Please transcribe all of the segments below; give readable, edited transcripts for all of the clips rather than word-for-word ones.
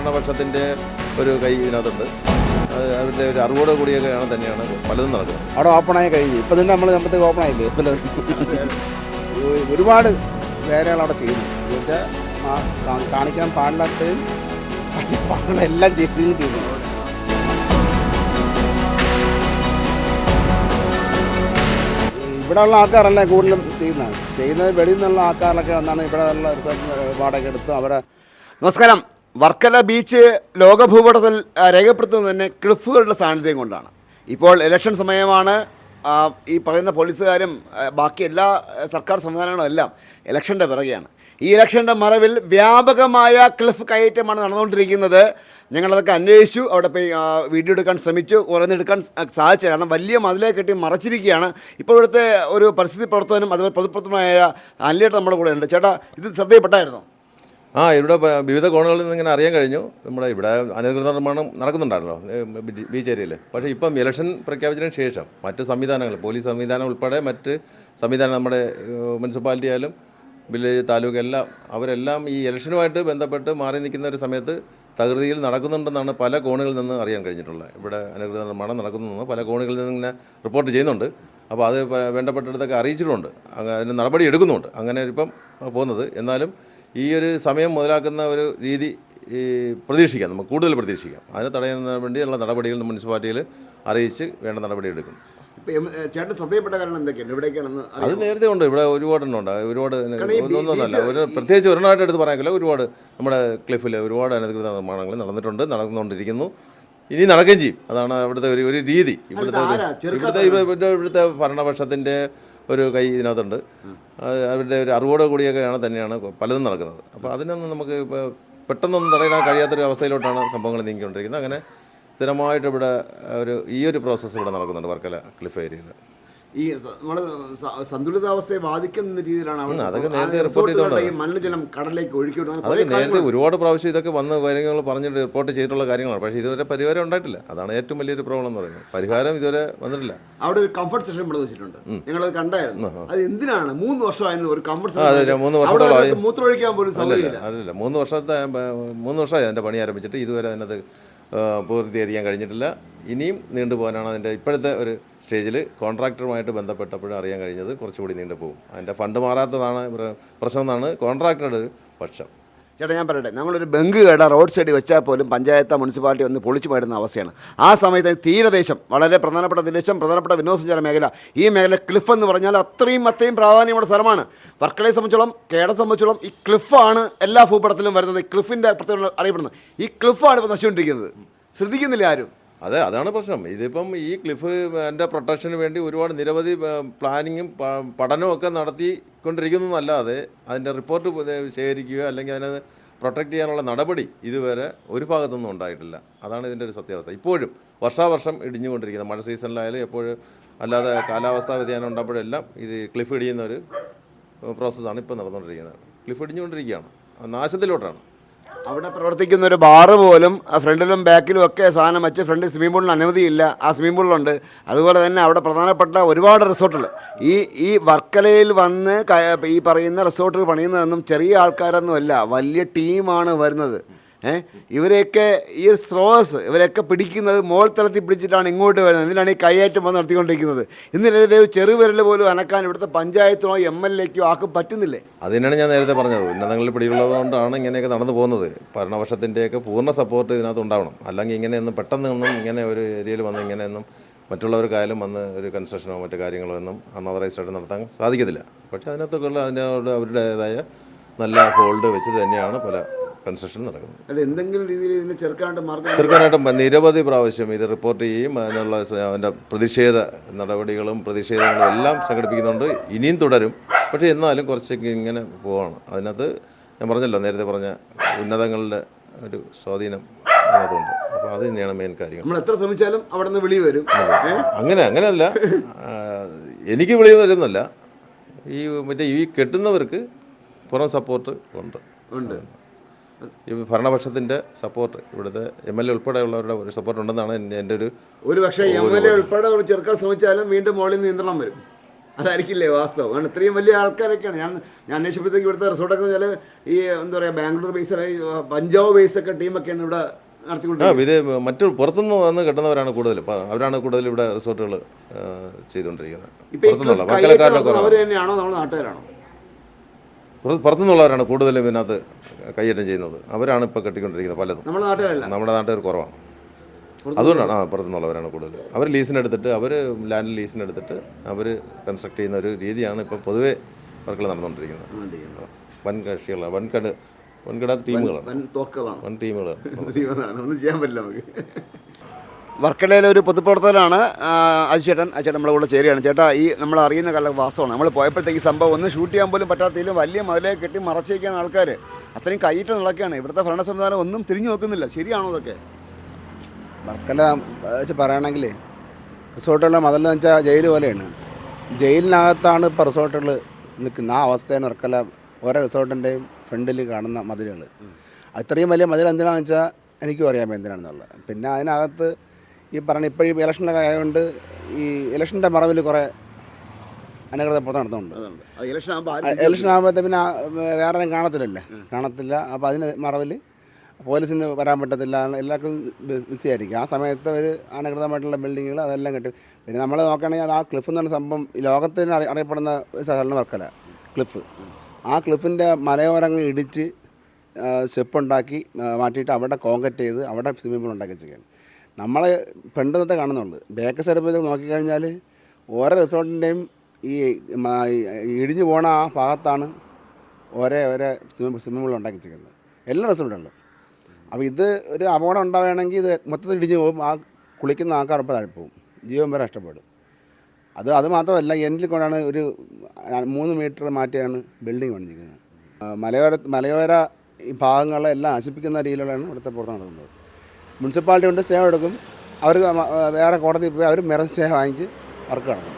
ഭരണപക്ഷത്തിൻ്റെ ഒരു കൈ ഇതിനകത്തുണ്ട്. അവരുടെ ഒരു അറിവോട് കൂടിയൊക്കെയാണ് തന്നെയാണ് പലതും നടക്കുന്നത്. അവിടെ ഓപ്പണായി കഴിഞ്ഞു. ഇപ്പം തന്നെ നമ്മൾ നമുക്ക് ഓപ്പണായില്ലേ. ഇപ്പം ഒരുപാട് വേലകൾ അവിടെ ചെയ്യുന്നു. എന്ന് വെച്ചാൽ കാണിക്കാൻ പാടില്ലാത്തതും എല്ലാം ചെയ്യുന്നു. ഇവിടെ ഉള്ള ആൾക്കാരല്ല കൂടുതലും ചെയ്യുന്നത് വെളിയിൽ നിന്നുള്ള ആൾക്കാരൊക്കെ വന്നാണ് ഇവിടെ ഉള്ള റിസോർട്ട് വാടക എടുത്ത് അവരെ. നമസ്കാരം. വർക്കല ബീച്ച് ലോകഭൂപടത്തിൽ രേഖപ്പെടുത്തുന്നത് തന്നെ ക്ലിഫുകളുടെ സാന്നിധ്യം കൊണ്ടാണ്. ഇപ്പോൾ ഇലക്ഷൻ സമയമാണ്. ഈ പറയുന്ന പോലീസുകാരും ബാക്കി എല്ലാ സർക്കാർ സംവിധാനങ്ങളും എല്ലാം ഇലക്ഷൻ്റെ പിറകെയാണ്. ഈ ഇലക്ഷൻ്റെ മറവിൽ വ്യാപകമായ ക്ലിഫ് കയറ്റമാണ് നടന്നുകൊണ്ടിരിക്കുന്നത്. ഞങ്ങളതൊക്കെ അന്വേഷിച്ചു. അവിടെ പോയി വീഡിയോ എടുക്കാൻ ശ്രമിച്ചു. കുറഞ്ഞെടുക്കാൻ സാധിച്ചു. കാരണം വലിയ മതിലെ കെട്ടി മറച്ചിരിക്കുകയാണ്. ഇപ്പോൾ ഇവിടുത്തെ ഒരു പരിസ്ഥിതി പ്രവർത്തകനും അതുപോലെ പൊതുപ്രവർത്തനമായ അല്ലേട്ട് നമ്മുടെ കൂടെ ഉണ്ട്. ചേട്ടാ, ഇത് ശ്രദ്ധയിൽപ്പെട്ടായിരുന്നോ? ഇവിടെ വിവിധ കോണുകളിൽ നിന്ന് ഇങ്ങനെ അറിയാൻ കഴിഞ്ഞു. നമ്മുടെ ഇവിടെ അനധികൃത നിർമ്മാണം നടക്കുന്നുണ്ടാണല്ലോ ബീച്ച് ഏരിയയിൽ. പക്ഷേ ഇപ്പം ഇലക്ഷൻ പ്രഖ്യാപിച്ചതിന് ശേഷം മറ്റ് സംവിധാനങ്ങൾ, പോലീസ് സംവിധാനം ഉൾപ്പെടെ മറ്റ് സംവിധാനം, നമ്മുടെ മുനിസിപ്പാലിറ്റി ആയാലും വില്ലേജ്, താലൂക്ക് എല്ലാം അവരെല്ലാം ഈ ഇലക്ഷനുമായിട്ട് ബന്ധപ്പെട്ട് മാറി നിൽക്കുന്ന ഒരു സമയത്ത് തകൃതിയിൽ നടക്കുന്നുണ്ടെന്നാണ് പല കോണുകളിൽ നിന്ന് അറിയാൻ കഴിഞ്ഞിട്ടുള്ളത്. ഇവിടെ അനധികൃത നിർമ്മാണം നടക്കുന്നതെന്ന് പല കോണുകളിൽ നിന്ന് ഇങ്ങനെ റിപ്പോർട്ട് ചെയ്യുന്നുണ്ട്. അപ്പോൾ അത് വേണ്ടപ്പെട്ടിടത്തൊക്കെ അറിയിച്ചിട്ടുണ്ട്. അതിന് നടപടി എടുക്കുന്നുണ്ട്. അങ്ങനെ ഇപ്പം പോകുന്നത്. എന്നാലും ഈ ഒരു സമയം മുതലാക്കുന്ന ഒരു രീതി പ്രതീക്ഷിക്കാം, നമുക്ക് കൂടുതൽ പ്രതീക്ഷിക്കാം. അതിനെ തടയുന്നതിന് വേണ്ടിയുള്ള നടപടികൾ മുനിസിപ്പാലിറ്റിയിൽ അറിയിച്ച് വേണ്ട നടപടി എടുക്കുന്നു. ചേട്ടൻ ശ്രദ്ധയിൽപ്പെട്ട കാരണം എന്തൊക്കെയാണ്? ഇവിടേക്കാണെന്ന് അത് നേരത്തെ ഉണ്ട്. ഇവിടെ ഒരുപാടുണ്ട്. ഒരുപാട് ഒന്നൊന്നല്ല, ഒരു പ്രത്യേകിച്ച് ഒരെണ്ണമായിട്ട് എടുത്ത് പറയാനില്ല. ഒരുപാട് നമ്മുടെ ക്ലിഫിൽ ഒരുപാട് അനധികൃത നിർമ്മാണങ്ങൾ നടന്നുകൊണ്ടിരിക്കുന്നു. ഇനി നടക്കുകയും ചെയ്യും. അതാണ് അവിടുത്തെ ഒരു രീതി. ഇവിടുത്തെ ഭരണപക്ഷത്തിൻ്റെ ഒരു കൈ ഇതിനകത്തുണ്ട്. അവരുടെ ഒരു അറിവോട് കൂടിയൊക്കെയാണ് തന്നെയാണ് പലതും നടക്കുന്നത്. അപ്പോൾ അതിനൊന്നും നമുക്ക് പെട്ടെന്നൊന്നും തടയാൻ കഴിയാത്തൊരു അവസ്ഥയിലോട്ടാണ് സംഭവങ്ങൾ നീങ്ങിക്കൊണ്ടിരിക്കുന്നത്. അങ്ങനെ സ്ഥിരമായിട്ട് ഇവിടെ ഈ ഒരു പ്രോസസ്സ് ഇവിടെ നടക്കുന്നുണ്ട് വർക്കല ക്ലിഫ് ഏരിയയിൽ. ഈ നമ്മൾ സന്തുലിതാവസ്ഥയെ ബാധിക്കുന്ന രീതിയിലാണ് അതൊക്കെ നേരത്തെ റിപ്പോർട്ട് ചെയ്തോണ്ട് മലിനജലം കടലിലേക്ക് ഒഴുക്കി അതൊക്കെ നേരത്തെ ഒരുപാട് പ്രാവശ്യം ഇതൊക്കെ വന്ന് കാര്യങ്ങൾ പറഞ്ഞിട്ട് റിപ്പോർട്ട് ചെയ്തിട്ടുള്ള കാര്യങ്ങളാണ്. പക്ഷേ ഇതുവരെ പരിഹാരം ഉണ്ടായിട്ടില്ല. അതാണ് ഏറ്റവും വലിയൊരു പ്രോബ്ലം എന്ന് പറയുന്നത്. പരിഹാരം ഇതുവരെ വന്നിട്ടില്ല. അവിടെ ഒരു കംഫർട്ട് സെഷൻ ഇവിടെ വെച്ചിട്ടുണ്ട്. ഞങ്ങളത് കണ്ടായിരുന്നു. അത് എന്തിനാണ് 3 വർഷമായിരുന്നു ഒരു കംഫർട്ട് സെഷൻ? 3 വർഷത്തോളമായി. മൂത്രമൊഴിക്കാൻ പോലും സൗകര്യമില്ല. അതല്ല, 3 വർഷമായി അതിൻ്റെ പണി ആരംഭിച്ചിട്ട് ഇതുവരെ അതിനകത്ത് പൂർത്തീകരിക്കാൻ കഴിഞ്ഞിട്ടില്ല. ഇനിയും നീണ്ടുപോകാനാണ് അതിൻ്റെ ഇപ്പോഴത്തെ ഒരു സ്റ്റേജിൽ. കോൺട്രാക്ടറുമായിട്ട് ബന്ധപ്പെട്ടപ്പോഴും അറിയാൻ കഴിഞ്ഞത് കുറച്ചുകൂടി നീണ്ടുപോകും. അതിൻ്റെ ഫണ്ട് മാറാത്തതാണ് പ്രശ്നം എന്നാണ് കോൺട്രാക്ടറുടെ ഒരു പക്ഷം. ചേട്ടാ, ഞാൻ പറയട്ടെ, നമ്മളൊരു ബങ്ക് കട റോഡ് സൈഡിൽ വെച്ചാൽ പോലും പഞ്ചായത്ത് മുനിസിപ്പാലിറ്റി വന്ന് പൊളിച്ചു മാറ്റുന്ന അവസ്ഥയാണ്. ആ സമയത്ത് തീരദേശം, വളരെ പ്രധാനപ്പെട്ട ദേശം, പ്രധാനപ്പെട്ട വിനോദസഞ്ചാര മേഖല, ഈ മേഖല ക്ലിഫ് എന്ന് പറഞ്ഞാൽ അത്രയും പ്രാധാന്യമുള്ള സ്ഥലമാണ്. വർക്കലയെ സംബന്ധിച്ചോളം, കേരളത്തെ സംബന്ധിച്ചോളം ഈ ക്ലിഫാണ് എല്ലാ ഭൂപടത്തിലും വരുന്നത്. ഈ ക്ലിഫിൻ്റെ പ്രത്യേകം അറിയപ്പെടുന്നത് ഈ ക്ലിഫാണ് ഇപ്പോൾ നശിച്ചുകൊണ്ടിരിക്കുന്നത്. ശ്രദ്ധിക്കുന്നില്ല ആരും. അതാണ് പ്രശ്നം. ഇതിപ്പം ഈ ക്ലിഫ് എൻ്റെ പ്രൊട്ടക്ഷന് വേണ്ടി ഒരുപാട് നിരവധി പ്ലാനിങ്ങും പഠനവും ഒക്കെ നടത്തിക്കൊണ്ടിരിക്കുന്നതല്ലാതെ അതിൻ്റെ റിപ്പോർട്ട് ശേഖരിക്കുകയോ അല്ലെങ്കിൽ അതിനെ പ്രൊട്ടക്റ്റ് ചെയ്യാനുള്ള നടപടി ഇതുവരെ ഒരു ഭാഗത്തൊന്നും ഉണ്ടായിട്ടില്ല. അതാണ് ഇതിൻ്റെ ഒരു സത്യാവസ്ഥ. ഇപ്പോഴും വർഷാവർഷം ഇടിഞ്ഞുകൊണ്ടിരിക്കുന്നത്. മഴ സീസണിലായാലും എപ്പോഴും അല്ലാതെ കാലാവസ്ഥാ വ്യതിയാനം ഉണ്ടാകുമ്പോഴെല്ലാം ഇത് ക്ലിഫ് ഇടിയുന്ന ഒരു പ്രോസസ്സാണ് ഇപ്പോൾ നടന്നുകൊണ്ടിരിക്കുന്നത്. ക്ലിഫ് ഇടിഞ്ഞുകൊണ്ടിരിക്കുകയാണ്, നാശത്തിലോട്ടാണ്. അവിടെ പ്രവർത്തിക്കുന്ന ഒരു ബാറ് പോലും ഫ്രണ്ടിലും ബാക്കിലും ഒക്കെ സാധനം വെച്ച് ഫ്രണ്ടിൽ സ്വിമ്മിംഗ് പൂളിന് അനുമതിയില്ല. ആ സ്വിമ്മിംഗ് പൂളിലുണ്ട്. അതുപോലെ തന്നെ അവിടെ പ്രധാനപ്പെട്ട ഒരുപാട് റിസോർട്ടുകൾ ഈ വർക്കലയിൽ വന്ന് ഈ പറയുന്ന റിസോർട്ടുകൾ പണിയുന്നതൊന്നും ചെറിയ ആൾക്കാരൊന്നുമല്ല, വലിയ ടീമാണ് വരുന്നത്. ഇവരെയൊക്കെ ഈ ഒരു സ്രോതസ് ഇവരൊക്കെ പിടിക്കുന്നത് മോൾ തലത്തിൽ പിടിച്ചിട്ടാണ് ഇങ്ങോട്ട് വരുന്നത്. എന്തിനാണ് ഈ കൈയേറ്റം വന്ന് നടത്തിക്കൊണ്ടിരിക്കുന്നത്? ഇന്നിടെ ഒരു ചെറുവിരൽ പോലും അനക്കാൻ ഇവിടുത്തെ പഞ്ചായത്തിനോ MLAക്കോ ആക്കും പറ്റുന്നില്ലേ? അതിനാണ് ഞാൻ നേരത്തെ പറഞ്ഞത്. ഉന്നതങ്ങളിൽ പിടിയുള്ളതുകൊണ്ടാണ് ഇങ്ങനെയൊക്കെ നടന്നു പോകുന്നത്. ഭരണപക്ഷത്തിൻ്റെയൊക്കെ പൂർണ്ണ സപ്പോർട്ട് ഇതിനകത്ത് ഉണ്ടാവണം. അല്ലെങ്കിൽ ഇങ്ങനെയൊന്നും പെട്ടെന്നൊന്നും ഇങ്ങനെ ഒരു ഏരിയയിൽ വന്ന് ഇങ്ങനെയൊന്നും മറ്റുള്ളവർക്കായാലും വന്ന് ഒരു കൺസ്ട്രക്ഷനോ മറ്റു കാര്യങ്ങളോ ഒന്നും അൺഓതറൈസ്ഡ് ആയിട്ട് നടത്താൻ സാധിക്കത്തില്ല. പക്ഷേ അതിനകത്തൊക്കെയുള്ള അവരുടേതായ നല്ല ഹോൾഡ് വെച്ച് തന്നെയാണ് പല കൺസ്ട്രക്ഷൻ നടക്കുന്നത്. എന്തെങ്കിലും രീതിയിൽ ഇതിനെ ചെറുക്കാനായിട്ട് നിരവധി പ്രാവശ്യം ഇത് റിപ്പോർട്ട് ചെയ്യും. അതിനുള്ള അതിൻ്റെ പ്രതിഷേധ നടപടികളും പ്രതിഷേധങ്ങളും എല്ലാം സംഘടിപ്പിക്കുന്നുണ്ട്. ഇനിയും തുടരും. പക്ഷേ എന്നാലും കുറച്ചൊക്കെ ഇങ്ങനെ പോവാണ്. അതിനകത്ത് ഞാൻ പറഞ്ഞല്ലോ, നേരത്തെ പറഞ്ഞ ഉന്നതങ്ങളുടെ ഒരു സ്വാധീനം അതിനകത്തുണ്ട്. അപ്പോൾ അത് തന്നെയാണ് മെയിൻ കാര്യം. നമ്മൾ എത്ര ശ്രമിച്ചാലും അവിടെ നിന്ന് വിളി വരും. അങ്ങനെയല്ല, എനിക്ക് വിളി വരുന്നില്ല. ഈ കെട്ടുന്നവർക്ക് പുറം സപ്പോർട്ട് ഉണ്ട്. ഈ ഭരണപക്ഷത്തിൻ്റെ സപ്പോർട്ട്, ഇവിടുത്തെ MLA ഉൾപ്പെടെയുള്ളവരുടെ ഒരു സപ്പോർട്ട് ഉണ്ടെന്നാണ് എൻ്റെ ഒരു പക്ഷേ MLA ഉൾപ്പെടെ ചെറുക്കാൻ ശ്രമിച്ചാലും വീണ്ടും മോളിൽ നിയന്ത്രണം വരും. അതായിരിക്കില്ലേ വാസ്തവം? കാരണം ഇത്രയും വലിയ ആൾക്കാരൊക്കെയാണ്. ഞാൻ അന്വേഷിച്ചപ്പോഴത്തേക്ക് ഇവിടുത്തെ റിസോർട്ടൊക്കെ വെച്ചാൽ ഈ എന്താ പറയുക, ബാംഗ്ലൂർ ബേസ്, പഞ്ചാബ് ബേസൊക്കെ ടീമൊക്കെയാണ് ഇവിടെ നടത്തിക്കൊണ്ടിരിക്കുന്നത്. ഇത് മറ്റു പുറത്തുനിന്ന് വന്ന് കിട്ടുന്നവരാണ് കൂടുതൽ. അവരാണ് കൂടുതൽ ഇവിടെ റിസോർട്ടുകൾ ചെയ്തുകൊണ്ടിരിക്കുന്നത്. പുറത്തുനിന്നുള്ള വർക്കലക്കാരനൊക്കെ അവർ തന്നെയാണോ നമ്മുടെ നാട്ടുകാരാണോ? പുറത്തുനിന്നുള്ളവരാണ് കൂടുതലും ഇതിനകത്ത് കൈയേറ്റം ചെയ്യുന്നത്. അവരാണ് ഇപ്പോൾ കെട്ടിക്കൊണ്ടിരിക്കുന്നത് പലതും. നമ്മുടെ നാട്ടുകാരല്ല, നമ്മുടെ നാട്ടുകാർ കുറവാണ്. അതുകൊണ്ടാണ് പുറത്തുനിന്നുള്ളവരാണ് കൂടുതൽ. അവർ ലീസിനെടുത്തിട്ട്, അവർ ലാൻഡ് ലീസിനെടുത്തിട്ട് അവർ കൺസ്ട്രക്ട് ചെയ്യുന്ന ഒരു രീതിയാണ് ഇപ്പോൾ പൊതുവേ വർക്കുകൾ നടന്നുകൊണ്ടിരിക്കുന്നത്. വൻ കക്ഷികളാണ്, വൻകിട ടീമുകളാണ്, വൻ ടീമുകളാണ്. ഒന്നും ചെയ്യാൻ പറ്റില്ല നമുക്ക്. വർക്കലയിലെ ഒരു പൊതുപ്രവർത്തകനാണ് അജിച്ചേട്ടൻ. അജിച്ചേട്ടൻ നമ്മളെ കൂടെ ചേരുകയാണ്. ചേട്ടാ, ഈ നമ്മൾ അറിയുന്ന കാലം വാസ്തവമാണ്. നമ്മൾ പോയപ്പോഴത്തേക്ക് സംഭവം ഒന്നും ഷൂട്ട് ചെയ്യാൻ പോലും പറ്റാത്തതിലും വലിയ മതിലെ കെട്ടി മറച്ചേക്കാണ് ആൾക്കാർ. അത്രയും കൈയിട്ട് നടക്കുകയാണ്. ഇവിടുത്തെ ഭരണ സംവിധാനം ഒന്നും തിരിഞ്ഞു നോക്കുന്നില്ല. ശരിയാണോ ഇതൊക്കെ? വർക്കല വെച്ച് പറയുകയാണെങ്കിൽ റിസോർട്ടുകളുടെ മതിലെന്ന് വെച്ചാൽ ജയിൽ പോലെയാണ്. ജയിലിനകത്താണ് ഇപ്പോൾ റിസോർട്ടുകൾ നിൽക്കുന്നത്. ആ അവസ്ഥയാണ് വർക്കല ഓരോ റിസോർട്ടിൻ്റെയും ഫ്രണ്ടിൽ കാണുന്ന മതിലുകൾ. അത്രയും വലിയ മതിൽ എന്തിനാണെന്ന് വെച്ചാൽ എനിക്കും അറിയാം എന്തിനാണെന്നുള്ളത്. പിന്നെ അതിനകത്ത് ഈ പറഞ്ഞ ഇപ്പോൾ ഈ ഇലക്ഷനൊക്കെ ആയതുകൊണ്ട് ഈ ഇലക്ഷൻ്റെ മറവിൽ കുറേ അനധികൃത പുറത്ത് നടത്തുന്നുണ്ട്. ഇലക്ഷൻ ആകുമ്പോഴത്തെ പിന്നെ വേറെ കാണത്തില്ല. അപ്പോൾ അതിന് മറവിൽ പോലീസിന് വരാൻ പറ്റത്തില്ല, എല്ലാവർക്കും ബിസി ആയിരിക്കും. ആ സമയത്ത് ഒരു അനധികൃതമായിട്ടുള്ള ബിൽഡിങ്ങുകൾ അതെല്ലാം കിട്ടും. പിന്നെ നമ്മൾ നോക്കുകയാണെങ്കിൽ ആ ക്ലിഫ് എന്ന് പറഞ്ഞ സംഭവം ഈ ലോകത്തിന് അറിയപ്പെടുന്ന ഒരു സ്ഥലമാണ് വർക്കല ക്ലിഫ്. ആ ക്ലിഫിൻ്റെ മലയോരങ്ങൾ ഇടിച്ച് സ്റ്റെപ്പ് ഉണ്ടാക്കി മാറ്റിയിട്ട് അവിടെ കോൺക്രീറ്റ് ചെയ്ത് അവിടെ സ്വിമ്മിംഗ് പൂൾ ഉണ്ടാക്കി വെച്ചിരിക്കുകയാണ്. നമ്മൾ ഫ്രണ്ടിലത്തെ കാണുന്നുള്ളൂ. ബാക്ക് സൈഡ് നോക്കിക്കഴിഞ്ഞാൽ ഓരോ റിസോർട്ടിൻ്റെയും ഈ ഇടിഞ്ഞു പോണ ആ ഭാഗത്താണ് ഓരോ സ്വിമ്മിംഗ് പൂൾ ഉണ്ടാക്കി വെച്ചിരിക്കുന്നത്, എല്ലാ റിസോർട്ടുകളിലും. അപ്പോൾ ഇത് ഒരു അപകടം ഉണ്ടാവുകയാണെങ്കിൽ ഇത് മൊത്തത്തിൽ ഇടിഞ്ഞു പോകും. ആ കുളിക്കുന്ന ആൾക്കാർ ഇപ്പോൾ താഴെ പോകും, ജീവൻ വരെ നഷ്ടപ്പെടും. അത് മാത്രമല്ല, എൻഡിൽ കൊണ്ടാണ് ഒരു 3 മീറ്റർ മാറ്റിയാണ് ബിൽഡിംഗ് പണിഞ്ഞിരിക്കുന്നത്. മലയോര ഈ ഭാഗങ്ങളെല്ലാം നശിപ്പിക്കുന്ന രീതിയിലാണ് ഇവിടുത്തെ പുറത്ത് നടക്കുന്നത്. മുനിസിപ്പാലിറ്റി കൊണ്ട് സേവ എടുക്കും, അവർ വേറെ കോടതിയിൽ പോയി അവർ മെറ സേവ വാങ്ങിച്ച് വർക്ക് നടക്കും.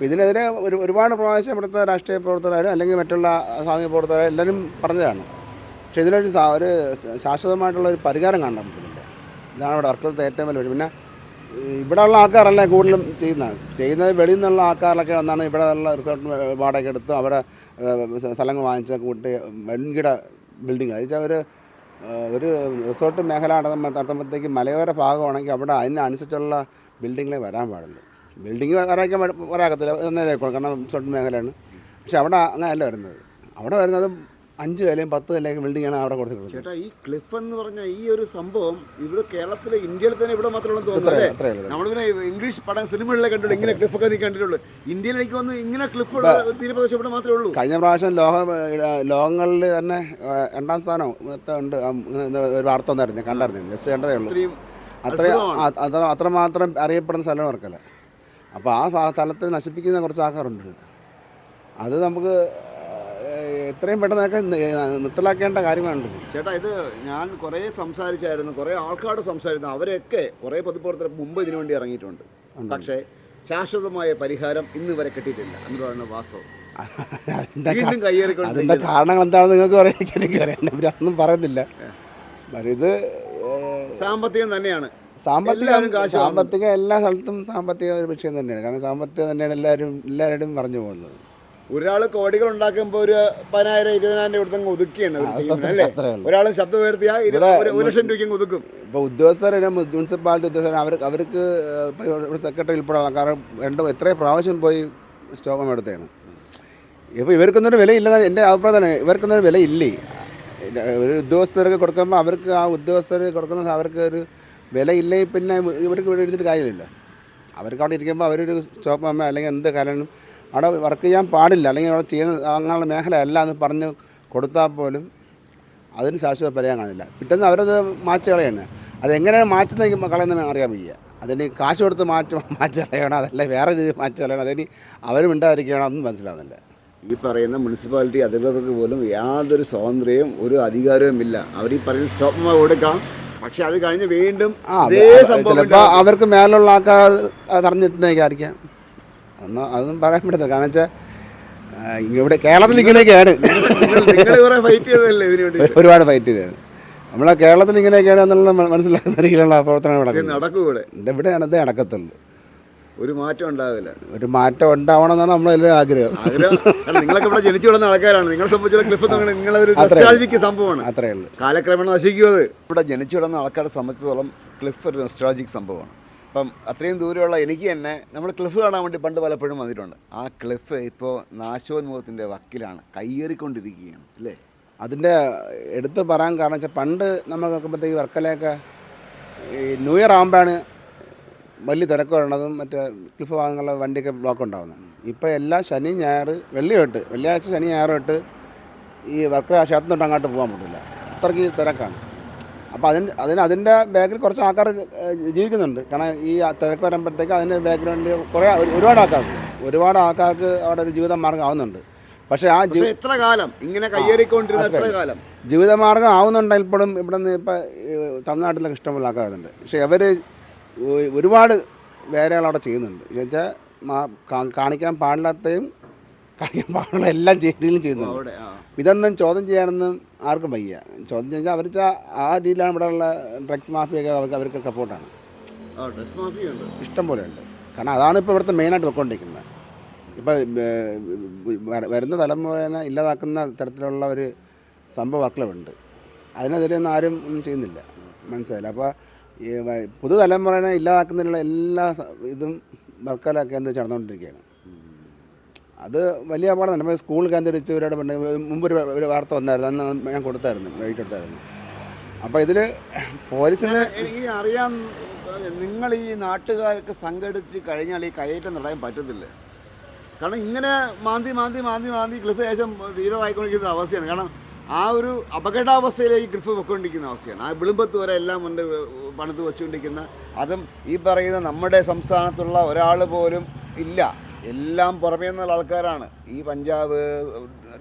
ഇതിനെതിരെ ഒരുപാട് പ്രാവശ്യം ഇവിടുത്തെ രാഷ്ട്രീയ പ്രവർത്തകരും അല്ലെങ്കിൽ മറ്റുള്ള സാമൂഹിക പ്രവർത്തകരും എല്ലാവരും പറഞ്ഞതാണ്. പക്ഷേ ഇതിനൊരു ശാശ്വതമായിട്ടുള്ള ഒരു പരിഹാരം കാണാൻ പറ്റുന്നില്ല. ഇതാണ് ഇവിടെ വർക്കലത്തെ ഏറ്റവും വലിയ വിഷയം. പിന്നെ ഇവിടെ ഉള്ള ആൾക്കാരല്ലേ കൂടുതലും ചെയ്യുന്നത് വെളിയിൽ നിന്നുള്ള ആൾക്കാരൊക്കെ വന്നാണ് ഇവിടെ ഉള്ള റിസോർട്ട് വാടക എടുത്ത് അവരെ സ്ഥലങ്ങൾ വാങ്ങിച്ച കൂട്ടി വൻകിട ബിൽഡിങ്. അത് വെച്ചാൽ ഒരു റിസോർട്ട് മേഖല നടത്തുമ്പോഴത്തേക്ക് മലയോര ഭാഗമാണെങ്കിൽ അവിടെ അതിനനുസരിച്ചുള്ള ബിൽഡിങ്ങിലേ വരാൻ പാടുള്ളൂ. ബിൽഡിങ് വരാക്കത്തില്ല എന്നേ കാരണം റിസോർട്ട് മേഖലയാണ്. പക്ഷെ അവിടെ അങ്ങനെയല്ല വരുന്നത്. അവിടെ വരുന്നത് 5 നിലയും 10 നിലയും ബിൽഡിങ്ങാണ് അവിടെ കൊടുത്തിട്ടുള്ളത്. ചേട്ടാ, ഈ ക്ലിഫ് എന്ന് പറഞ്ഞ ഈ ഒരു സംഭവം ഇവിടെ കേരളത്തിലെ ഇന്ത്യയിൽ തന്നെ ഇവിടെ മാത്രമേ തോന്നുന്നു. നമ്മളിങ്ങനെ ഇംഗ്ലീഷ് സിനിമകളിലെ കണ്ടുള്ളൂ, ഇങ്ങനെ ക്ലിഫൊക്കെ നീ കണ്ടിട്ടുള്ളൂ. ഇന്ത്യയിൽ എനിക്ക് വന്ന് ഇങ്ങനെ ക്ലിഫ് തീരപ്രദേശം ഇവിടെ മാത്രമേ ഉള്ളൂ. കഴിഞ്ഞ പ്രാവശ്യം ലോകങ്ങളിൽ തന്നെ 2ാം സ്ഥാനം ഉണ്ട് ഒരു വാർത്ത വന്നായിരുന്നു, കണ്ടായിരുന്നു. ജസ്റ്റ് കണ്ടതേ ഉള്ളൂ. അത്രമാത്രം അറിയപ്പെടുന്ന സ്ഥലമാണ് വർക്കല. അപ്പോൾ ആ സ്ഥലത്ത് നശിപ്പിക്കുന്ന കുറച്ച് ആൾക്കാരുണ്ട്. അത് നമുക്ക് എത്രയും പെട്ടെന്നൊക്കെ നിർത്തലാക്കേണ്ട കാര്യങ്ങളുണ്ട്. ചേട്ടാ, ഇത് ഞാൻ കുറേ സംസാരിച്ചായിരുന്നു, കുറേ ആൾക്കാരോട് സംസാരിക്കുന്നു. അവരൊക്കെ കുറേ പൊതുപ്രവർത്തകർ മുമ്പ് ഇതിനു വേണ്ടി ഇറങ്ങിയിട്ടുണ്ട്. പക്ഷേ ശാശ്വതമായ പരിഹാരം ഇന്ന് വരെ കിട്ടിയിട്ടില്ല എന്നതാണ് വാസ്തവം. അതിൻ്റെ കാരണങ്ങൾ എന്താണെന്ന് നിങ്ങൾക്ക് പറയാൻ ഒന്നും പറയുന്നില്ല. ഇത് സാമ്പത്തികം തന്നെയാണ്. സാമ്പത്തികം എല്ലാ സ്ഥലത്തും സാമ്പത്തിക ഒരു വിഷയം തന്നെയാണ്. കാരണം സാമ്പത്തികം തന്നെയാണ് എല്ലാവരുടെയും പറഞ്ഞു പോകുന്നത്. ഒരാൾ കോടികൾ ഉണ്ടാക്കുമ്പോൾ ഒരു 10,000-20,000 കൊടുത്തങ്ങ് ഒതുക്കിയാണ് അല്ലേ? ഒരാളും ശബ്ദം ഉയർത്തിയാൽ 1 ലക്ഷം രൂപയ്ക്ക് ഒതുക്കും. ഇപ്പോൾ ഉദ്യോഗസ്ഥർ, മുനിസിപ്പാലിറ്റി ഉദ്യോഗസ്ഥർ അവർക്ക് സെക്രട്ടറി ഉൾപ്പെടെ കാരണം എത്രയും പ്രാവശ്യം പോയി സ്റ്റോപ്പ് എടുത്തതാണ്. ഇപ്പോൾ ഇവർക്കൊന്നൊരു വിലയില്ലെന്നാണ് എൻ്റെ അഭിപ്രായം തന്നെ. ഇവർക്കൊന്നൊരു വിലയില്ലേ? ഒരു ഉദ്യോഗസ്ഥർക്ക് കൊടുക്കുമ്പോൾ അവർക്ക് ആ ഉദ്യോഗസ്ഥർ കൊടുക്കുന്ന അവർക്ക് ഒരു വിലയില്ലേ, പിന്നെ ഇവർക്ക് ഇവിടെ ഇരുന്നിട്ട് കാര്യമില്ല. അവർക്ക് അവിടെ ഇരിക്കുമ്പോൾ അവരൊരു സ്റ്റോപ്പ് ആകുമ്പോൾ അല്ലെങ്കിൽ എന്ത് കാരണം അവിടെ വർക്ക് ചെയ്യാൻ പാടില്ല, അല്ലെങ്കിൽ അവിടെ ചെയ്യുന്ന അങ്ങനെയുള്ള മേഖല അല്ല എന്ന് പറഞ്ഞ് കൊടുത്താൽ പോലും അതിന് ശാശ്വത പരിഹാരം കാണില്ല. പിറ്റേന്ന് അവരത് മാച്ച് കളയാണ്. അതെങ്ങനെയാണ് മാറ്റുന്ന കളയുന്ന അറിയാൻ വയ്യ. അതിന് കാശ് കൊടുത്ത് മാച്ച് കളയണം, അതല്ല വേറെ രീതിയിൽ മാച്ച് കളയണം, അതിന് അവർ മിണ്ടാതിരിക്കണം, അതൊന്നും മനസ്സിലാവുന്നില്ല. ഈ പറയുന്ന മുനിസിപ്പാലിറ്റി അധികൃതർക്ക് പോലും യാതൊരു സ്വാതന്ത്ര്യവും ഒരു അധികാരവും ഇല്ല. അവർ ഈ പറയുന്ന സ്റ്റോപ്പ് കൊടുക്കാം, പക്ഷെ അത് കഴിഞ്ഞ് വീണ്ടും ചിലപ്പോൾ അവർക്ക് മേലുള്ള ആൾക്കാർ അറിഞ്ഞെത്തുന്നതായിരിക്കാം. അതൊന്നും പറയാൻ പറ്റത്തില്ല. കാരണം വെച്ചാൽ ഇവിടെ കേരളത്തിൽ ഇങ്ങനെയൊക്കെയാണ്, ഒരുപാട് ഫൈറ്റ് ചെയ്തതാണ്. നമ്മളെ കേരളത്തിൽ ഇങ്ങനെയൊക്കെയാണ് എന്നുള്ളത് മനസ്സിലാക്കുന്ന രീതിയിലുള്ള പ്രവർത്തനങ്ങൾ നടക്കും. ഇവിടെ ഇത് നടക്കത്തുള്ളൂ. ഒരു മാറ്റം ഉണ്ടാവില്ല. ഒരു മാറ്റം ഉണ്ടാവണമെന്നാണ് നമ്മളെല്ലാം ആഗ്രഹം. ആഗ്രഹം. കാരണം നിങ്ങളൊക്കെ ഇവിടെ ജനിച്ചു വളർന്ന ആൾക്കാരാണ്. നിങ്ങളെ സംബന്ധിച്ചുള്ള ക്ലിഫ് നിങ്ങളൊരു നൊസ്റ്റാൾജിക് സംഭവമാണ്. അത്രേ ഉള്ളൂ. കാലക്രമേണ നശിക്കുന്നത്. ഇവിടെ ജനിച്ചു വളർന്ന ആൾക്കാരെ സംബന്ധിച്ചിടത്തോളം ക്ലിഫ് ഒരു നൊസ്റ്റാൾജിക് സംഭവമാണ്. അപ്പം അത്രയും ദൂരമുള്ള എനിക്ക് തന്നെ നമ്മൾ ക്ലിഫ് കാണാൻ വേണ്ടി പണ്ട് പലപ്പോഴും വന്നിട്ടുണ്ട്. ആ ക്ലിഫ് ഇപ്പോൾ നാശോന്മുഖത്തിൻ്റെ വക്കിലാണ്, കയ്യേറിക്കൊണ്ടിരിക്കുകയാണ് അല്ലേ? അതിൻ്റെ എടുത്ത് പറയാൻ കാരണം വെച്ചാൽ പണ്ട് നമ്മൾ നോക്കുമ്പോഴത്തേക്ക് വർക്കലയൊക്കെ ഈ ന്യൂ ഇയർ ആകുമ്പോഴാണ് വലിയ തിരക്ക് വരണതും മറ്റേ ക്ലിഫ് ഭാഗങ്ങളിലെ വണ്ടിയൊക്കെ ബ്ലോക്ക് ഉണ്ടാകുന്നത്. ഇപ്പോൾ എല്ലാ ശനി ഞായർ വെള്ളിയാഴ്ച ശനി ഞായർ തൊട്ട് ഈ വർക്കല ക്ഷേത്രം തൊട്ട് അങ്ങോട്ട് പോകാൻ പറ്റില്ല, അത്രയ്ക്ക് തിരക്കാണ്. അപ്പോൾ അതിൻ്റെ ബാക്കിൽ കുറച്ച് ആൾക്കാർ ജീവിക്കുന്നുണ്ട്. കാരണം ഈ തിരക്ക് വരുമ്പോഴത്തേക്ക് അതിൻ്റെ ബാക്ക്ഗ്രൗണ്ടിൽ ഒരുപാട് ആൾക്കാർക്ക് അവിടെ ഒരു ജീവിത മാർഗ്ഗം ആവുന്നുണ്ട്. പക്ഷേ ആ എത്ര കാലം ഇങ്ങനെ കയ്യേറിക്കൊണ്ടിരുന്ന എത്ര കാലം ജീവിതമാർഗ്ഗം ആവുന്നുണ്ടെങ്കിൽ ഇപ്പോഴും ഇവിടെ നിന്ന് ഇപ്പോൾ തമിഴ്നാട്ടിലൊക്കെ ഇഷ്ടംപോലെ ആൾക്കാരുന്നുണ്ട്. പക്ഷേ അവർ ഒരുപാട് വേലകൾ അവിടെ ചെയ്യുന്നുണ്ട്. എന്ന് വെച്ചാൽ കാണിക്കാൻ പാടില്ലാത്തയും കാണിക്കാൻ പാടുള്ള എല്ലാം രീതിയിലും ചെയ്യുന്നുണ്ട്. ഇതൊന്നും ചോദ്യം ചെയ്യാനൊന്നും ആർക്കും വയ്യ. ചോദ്യം ചെയ്യാൻ അവർ ആ രീതിയിലാണ് ഇവിടെ ഉള്ള ഡ്രഗ്സ് മാഫിയൊക്കെ അവർക്ക് സപ്പോർട്ടാണ്. ഇഷ്ടം പോലെ ഉണ്ട്. കാരണം അതാണ് ഇപ്പോൾ ഇവിടുത്തെ മെയിനായിട്ട് വെക്കൊണ്ടിരിക്കുന്നത്. ഇപ്പോൾ വരുന്ന തലമുറേനെ ഇല്ലാതാക്കുന്ന തരത്തിലുള്ള ഒരു സംഭവ വർക്കലുണ്ട്. അതിനെതിരെ ഒന്നും ആരും ഒന്നും ചെയ്യുന്നില്ല, മനസ്സിലായില്ല. അപ്പോൾ ഈ പുതുതലമുറേനെ ഇല്ലാതാക്കുന്നതിനുള്ള എല്ലാ ഇതും വർക്കല കേന്ദ്രീകരിച്ച് നടന്നുകൊണ്ടിരിക്കുകയാണ്. അത് വലിയ അപകടമാണ്. നമ്മൾ സ്കൂൾ കേന്ദ്രീകരിച്ച് ഇവരുടെ മുമ്പ് ഒരു വാർത്ത വന്നായിരുന്നു, അന്ന് ഞാൻ കൊടുത്തായിരുന്നു, എഴുതിയെടുത്തായിരുന്നു. അപ്പോൾ ഇതിൽ പോലീസിന് എനിക്ക് അറിയാൻ, നിങ്ങൾ ഈ നാട്ടുകാർക്ക് സംഘടിച്ച് കഴിഞ്ഞാൽ ഈ കയ്യേറ്റം തടയാൻ പറ്റത്തില്ല. കാരണം ഇങ്ങനെ മാന്തി ക്ലിഫ് ശേഷം തീരാറായിക്കൊണ്ടിരിക്കുന്ന അവസ്ഥയാണ്. കാരണം ആ ഒരു അപകടാവസ്ഥയിലേക്ക് ക്ലിഫ് വെക്കൊണ്ടിരിക്കുന്ന അവസ്ഥയാണ്. ആ വിളുമ്പത്ത് വരെ എല്ലാം കൊണ്ട് പണിത് വെച്ചുകൊണ്ടിരിക്കുന്ന, അതും ഈ പറയുന്ന നമ്മുടെ സംസ്ഥാനത്തുള്ള ഒരാൾ പോലും ഇല്ല, എല്ലാം പുറമേ നിന്നുള്ള ആൾക്കാരാണ്. ഈ പഞ്ചാബ്,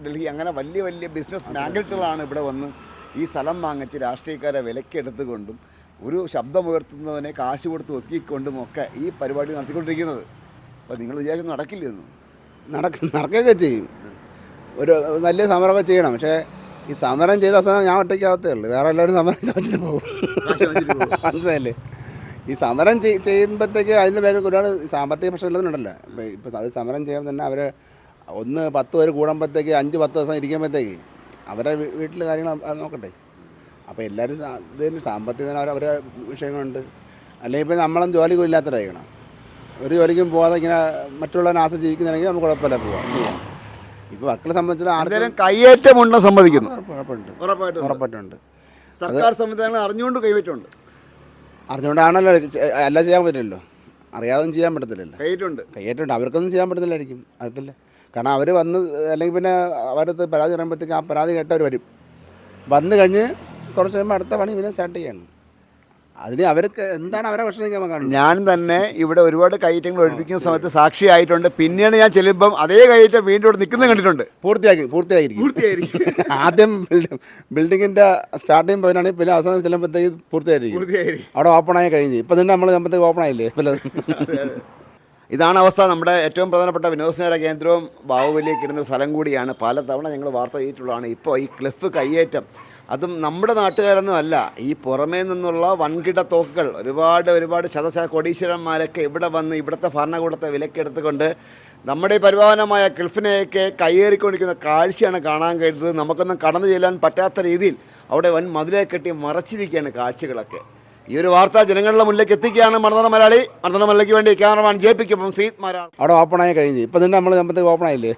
ഡൽഹി അങ്ങനെ വലിയ വലിയ ബിസിനസ് മാഗ്നറ്റുകളാണ് ഇവിടെ വന്ന് ഈ സ്ഥലം വാങ്ങിച്ച് രാഷ്ട്രീയക്കാരെ വിലക്കെടുത്തുകൊണ്ടും ഒരു ശബ്ദമുയർത്തുന്നതിനെ കാശ് കൊടുത്ത് ഒതുക്കിക്കൊണ്ടും ഒക്കെ ഈ പരിപാടി നടത്തിക്കൊണ്ടിരിക്കുന്നത്. അപ്പോൾ നിങ്ങൾ വിചാരിച്ചു നടക്കില്ലെന്നും നടക്കുകയൊക്കെ ചെയ്യും. ഒരു വലിയ സമരമൊക്കെ ചെയ്യണം. പക്ഷേ ഈ സമരം ചെയ്ത അവസാനം ഞാൻ ഒറ്റയ്ക്കാവത്തേ ഉള്ളൂ, വേറെ എല്ലാവരും സമരം ചോദിച്ചിട്ട് പോകും. മനസ്സിലായില്ലേ? ഈ സമരം ചെയ്യുമ്പോഴത്തേക്ക് അതിൻ്റെ ബാക്കിൽ ഒരുപാട് സാമ്പത്തിക പ്രശ്നമുള്ളതുണ്ടല്ലോ. ഇപ്പോൾ അത് സമരം ചെയ്യുമ്പോൾ തന്നെ അവർ 10 പേര് കൂടുമ്പോഴത്തേക്ക് 5-10 ദിവസം ഇരിക്കുമ്പോഴത്തേക്ക് അവരെ വീട്ടിലെ കാര്യങ്ങൾ നോക്കട്ടെ. അപ്പോൾ എല്ലാവരും ഇതിന് സാമ്പത്തികത്തിന് അവരുടെ വിഷയങ്ങളുണ്ട്. അല്ലെങ്കിൽ ഇപ്പോൾ നമ്മളും ജോലിക്കും ഇല്ലാത്തവരായിരിക്കണം. ഒരു ജോലിക്കും പോകാതെ ഇങ്ങനെ മറ്റുള്ളവരെ ആശ ജീവിക്കുന്നുണ്ടെങ്കിൽ നമുക്ക് കുഴപ്പമില്ല ചെയ്യാം. ഇപ്പോൾ വർക്കലെ സംബന്ധിച്ചിട്ട് ആർക്കും കയ്യേറ്റമുണ്ടെന്ന് സമ്മതിക്കുന്നു. ഉറപ്പായിട്ടുണ്ട്. സർക്കാർ സംവിധാനങ്ങൾ അറിഞ്ഞുകൊണ്ട് കൈവറ്റുണ്ട്. അറിഞ്ഞുകൊണ്ടാണല്ലോ എല്ലാം ചെയ്യാൻ പറ്റില്ലല്ലോ, അറിയാതൊന്നും ചെയ്യാൻ പറ്റത്തില്ലല്ലോ. കയ്യേറ്റുണ്ട് അവർക്കൊന്നും ചെയ്യാൻ പറ്റത്തില്ലായിരിക്കും, അറിയത്തില്ല. കാരണം അവർ വന്ന് അല്ലെങ്കിൽ പിന്നെ അവരടുത്ത് പരാതി പറയുമ്പോഴത്തേക്ക് ആ പരാതി കേട്ടവർ വന്നു കഴിഞ്ഞ് കുറച്ച് കഴിയുമ്പോൾ അടുത്ത പണി പിന്നെ സ്റ്റാർട്ട് ചെയ്യണം. അതിന് അവർക്ക് എന്താണ് അവരെ പ്രശ്നം? ഞാൻ തന്നെ ഇവിടെ ഒരുപാട് കയറ്റങ്ങൾ ഒഴിപ്പിക്കുന്ന സമയത്ത് സാക്ഷിയായിട്ടുണ്ട്. പിന്നീട് ഞാൻ ചെല്ലുമ്പം അതേ കയറ്റം വീണ്ടും ഇവിടെ നിൽക്കുന്നത് കണ്ടിട്ടുണ്ട്. പൂർത്തിയായിരിക്കും. ആദ്യം ബിൽഡിങ്ങിൻ്റെ സ്റ്റാർട്ടിങ് പോയിട്ടാണെങ്കിൽ പിന്നെ അവസാനം ചെല്ലുമ്പോഴത്തേക്ക് പൂർത്തിയായിരിക്കും. അവിടെ ഓപ്പണായി കഴിഞ്ഞ് ഇപ്പം തന്നെ നമ്മൾ നമ്മളത്തേക്ക് ഓപ്പണായില്ലേ. ഇതാണ് അവസ്ഥ. നമ്മുടെ ഏറ്റവും പ്രധാനപ്പെട്ട വിനോദസഞ്ചാര കേന്ദ്രവും ബാഹുബലിയൊക്കെ ഇടുന്ന സ്ഥലം കൂടിയാണ്. പലതവണ ഞങ്ങൾ വാർത്ത ചെയ്തിട്ടുള്ളതാണ്. ഇപ്പോൾ ഈ ക്ലിഫ് കയ്യേറ്റം, അതും നമ്മുടെ നാട്ടുകാരൊന്നും അല്ല, ഈ പുറമേ നിന്നുള്ള വൻകിട തോക്കുകൾ ഒരുപാട് കോടീശ്വരന്മാരൊക്കെ ഇവിടെ വന്ന് ഇവിടുത്തെ ഭരണകൂടത്തെ വിലക്കെടുത്തുകൊണ്ട് നമ്മുടെ ഈ പരിപാലനമായ ക്ലിഫിനെയൊക്കെ കയ്യേറിക്കൊണ്ടിരിക്കുന്ന കാഴ്ചയാണ് കാണാൻ കഴിയുന്നത്. നമുക്കൊന്നും കടന്നു ചെല്ലാൻ പറ്റാത്ത രീതിയിൽ അവിടെ വൻ മതിലെ കെട്ടി മറച്ചിരിക്കുകയാണ് കാഴ്ചകളൊക്കെ. ഈ ഒരു വാർത്ത ജനങ്ങളുടെ മുന്നിലേക്ക് എത്തിക്കുകയാണ് മർദ്ദന മലയാളിക്ക് വേണ്ടി ക്യാമറമാൻ JP-ക്കൊപ്പം ശ്രീത് മാരാർ. അവിടെ ഓപ്പണായി കഴിഞ്ഞ് ഇപ്പം തന്നെ നമ്മൾ നമ്മളത്തേക്ക് ഓപ്പണായില്ലേ.